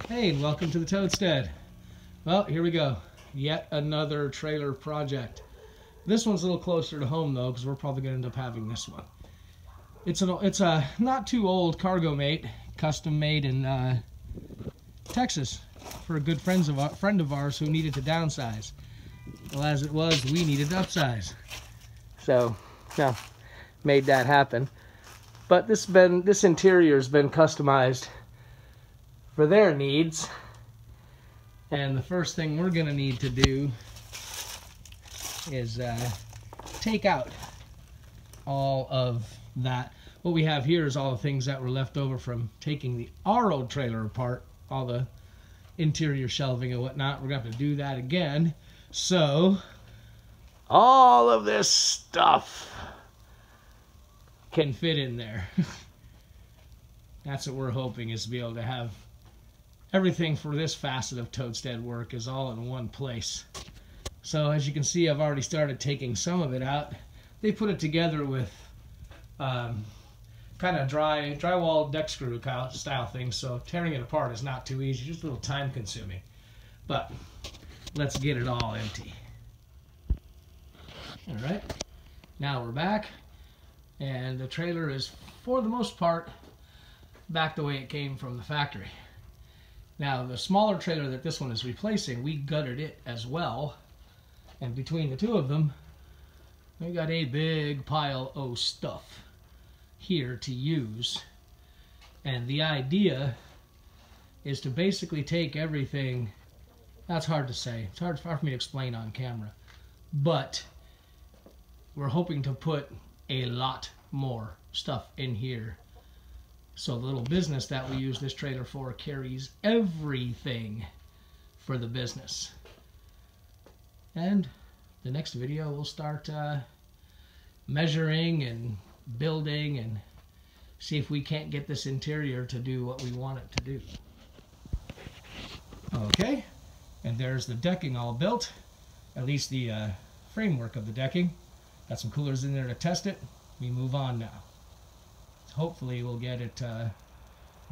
Hey, and welcome to the Toadstead. Well, here we go. Yet another trailer project. This one's a little closer to home though, because we're probably going to end up having this one. It's a not too old cargo mate, custom made in Texas for a good friend of ours who needed to downsize. Well, as it was, we needed to upsize. So, yeah, made that happen. But this interior's been customized for their needs, and the first thing we're gonna need to do is take out all of that. What we have here is all the things that were left over from taking our old trailer apart, all the interior shelving and whatnot. We're gonna have to do that again, so all of this stuff can fit in there. That's what we're hoping, is to be able to have everything for this facet of Toadstead work is all in one place. So as you can see, I've already started taking some of it out. They put it together with kind of drywall deck screw style thing, so tearing it apart is not too easy, just a little time consuming. But let's get it all empty. Alright, now we're back, and the trailer is, for the most part, back the way it came from the factory. Now, the smaller trailer that this one is replacing, we gutted it as well. And between the two of them, we got a big pile of stuff here to use. And the idea is to basically take everything. That's hard to say. It's hard for me to explain on camera. But we're hoping to put a lot more stuff in here. So the little business that we use this trailer for carries everything for the business. And the next video we'll start measuring and building and see if we can't get this interior to do what we want it to do. Okay, and there's the decking all built, at least the framework of the decking. Got some coolers in there to test it. We move on now. Hopefully we'll get it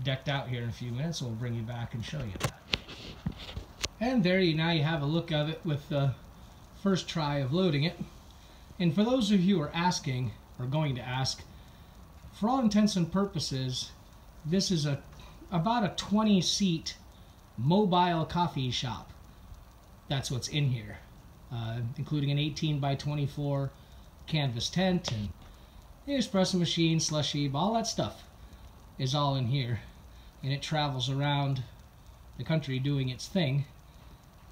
decked out here in a few minutes, and we'll bring you back and show you that. And there now you have a look of it with the first try of loading it. And for those of you who are asking, or going to ask, for all intents and purposes, this is about a 20-seat mobile coffee shop. That's what's in here, including an 18 by 24 canvas tent and the espresso machine, slushy, all that stuff is all in here, and it travels around the country doing its thing.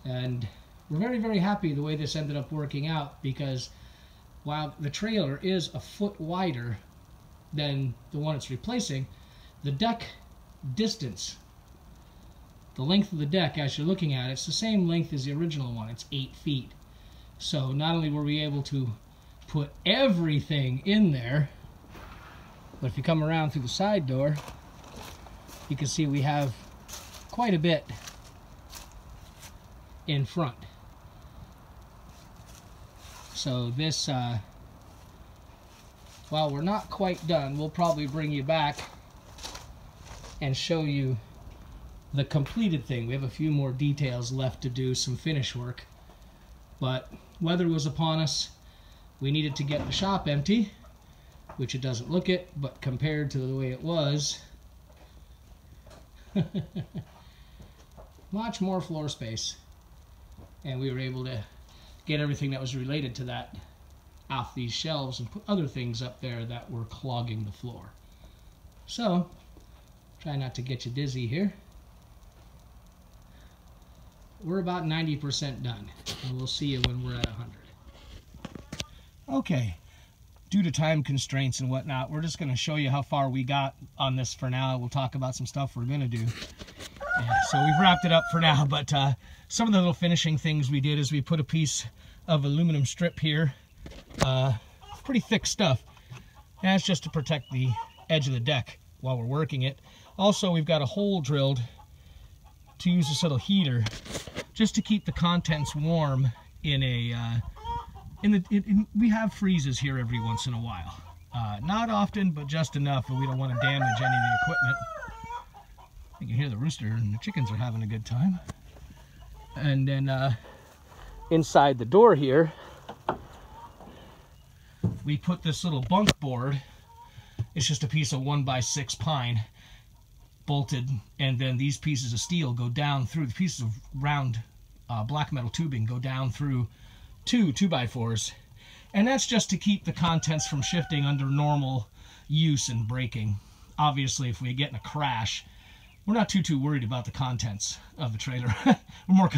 And we're very, very happy the way this ended up working out, because while the trailer is a foot wider than the one it's replacing, the deck distance, the length of the deck as you're looking at it, it's the same length as the original one. It's 8 feet. So not only were we able to put everything in there, but if you come around through the side door, you can see we have quite a bit in front. So this, while we're not quite done, we'll probably bring you back and show you the completed thing. We have a few more details left to do, some finish work, but weather was upon us. We needed to get the shop empty, which it doesn't look it, but compared to the way it was, much more floor space. And we were able to get everything that was related to that off these shelves and put other things up there that were clogging the floor. So, try not to get you dizzy here. We're about 90% done, and we'll see you when we're at 100. Okay, due to time constraints and whatnot, we're just going to show you how far we got on this for now. We'll talk about some stuff we're going to do. So we've wrapped it up for now, but some of the little finishing things we did is we put a piece of aluminum strip here, pretty thick stuff, and that's just to protect the edge of the deck while we're working it. Also, we've got a hole drilled to use this little heater just to keep the contents warm in a we have freezes here every once in a while. Not often, but just enough, and we don't want to damage any of the equipment. You can hear the rooster and the chickens are having a good time. And then inside the door here, we put this little bunk board. It's just a piece of 1x6 pine bolted, and then these pieces of steel go down through, the pieces of round black metal tubing go down through two 2x4s. And that's just to keep the contents from shifting under normal use and braking. Obviously, if we get in a crash, we're not too worried about the contents of the trailer. We're more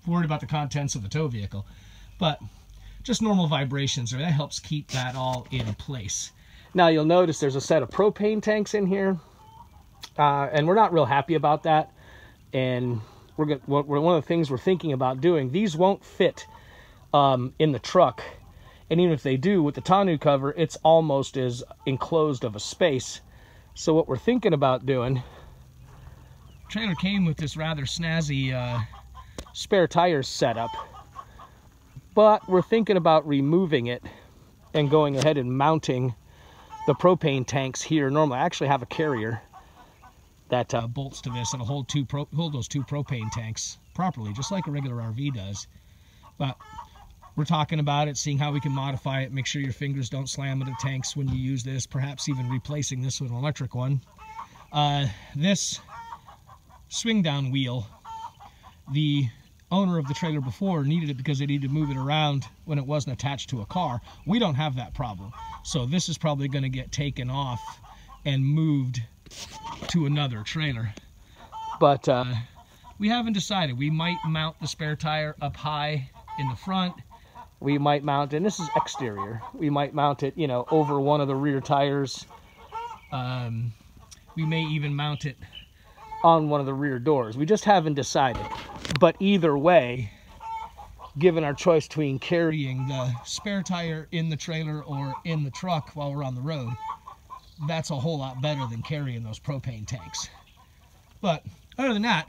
worried about the contents of the tow vehicle. But just normal vibrations, that helps keep that all in place. Now you'll notice there's a set of propane tanks in here, and we're not real happy about that. And one of the things we're thinking about doing, these won't fit in the truck. And even if they do, with the tonneau cover, it's almost as enclosed of a space. So what we're thinking about doing, the trailer came with this rather snazzy spare tires setup, but we're thinking about removing it and going ahead and mounting the propane tanks here. Normally, I actually have a carrier that bolts to this, and it'll hold those two propane tanks properly, just like a regular RV does. But we're talking about it, seeing how we can modify it, make sure your fingers don't slam into tanks when you use this, perhaps even replacing this with an electric one. This swing down wheel, the owner of the trailer before needed it because they needed to move it around when it wasn't attached to a car. We don't have that problem. So this is probably going to get taken off and moved to another trailer. But we haven't decided. We might mount the spare tire up high in the front. We might mount, and this is exterior, we might mount it, you know, over one of the rear tires. We may even mount it on one of the rear doors. We just haven't decided. But either way, given our choice between carrying the spare tire in the trailer or in the truck while we're on the road, that's a whole lot better than carrying those propane tanks. But other than that,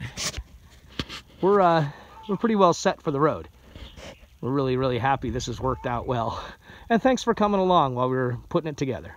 we're pretty well set for the road. We're really happy this has worked out well. And thanks for coming along while we were putting it together.